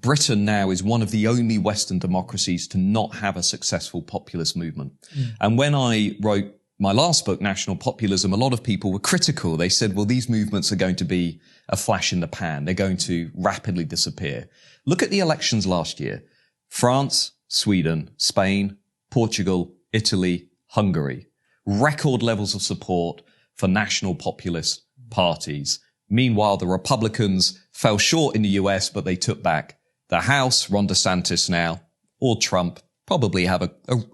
Britain now is one of the only Western democracies to not have a successful populist movement. And when I wrote my last book, National Populism, a lot of people were critical. They said, well, these movements are going to be a flash in the pan. They're going to rapidly disappear. Look at the elections last year. France, Sweden, Spain, Portugal, Italy, Hungary. Record levels of support for national populist parties. Meanwhile, the Republicans fell short in the US, but they took back the House. Ron DeSantis now, or Trump, probably have a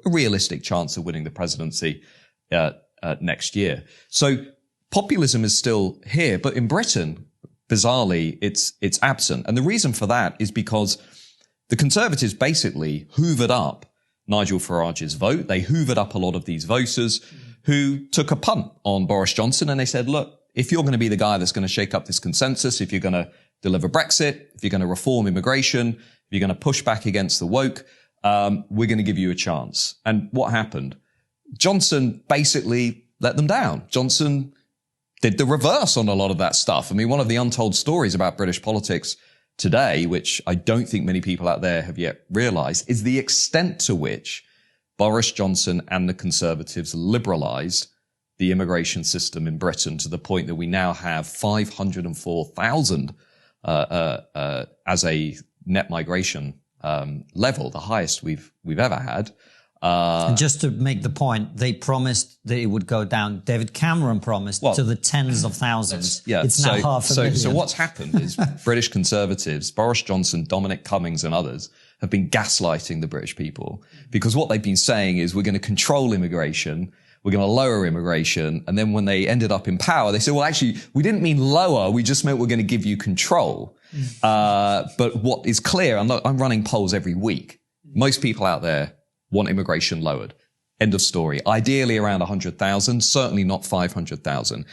realistic chance of winning the presidency next year. So populism is still here, but in Britain, bizarrely, it's absent. And the reason for that is because the Conservatives basically hoovered up Nigel Farage's vote. They hoovered up a lot of these voters who took a punt on Boris Johnson, and they said, look, if you're going to be the guy that's going to shake up this consensus, if you're going to deliver Brexit, if you're going to reform immigration, if you're going to push back against the woke, we're going to give you a chance. And what happened? Johnson basically let them down. Johnson did the reverse on a lot of that stuff. I mean, one of the untold stories about British politics today, which I don't think many people out there have yet realized, is the extent to which Boris Johnson and the Conservatives liberalized the immigration system in Britain to the point that we now have 504,000 as a net migration level, the highest we've ever had. And just to make the point, they promised that it would go down. David Cameron promised to the tens of thousands. It's now half a million. So what's happened is British Conservatives, Boris Johnson, Dominic Cummings and others have been gaslighting the British people, because what they've been saying is we're going to control immigration, we're going to lower immigration. And then when they ended up in power, they said, well, actually, we didn't mean lower. We just meant we're going to give you control. But what is clear, I'm running polls every week. Most people out there want immigration lowered. End of story. Ideally around 100,000, certainly not 500,000.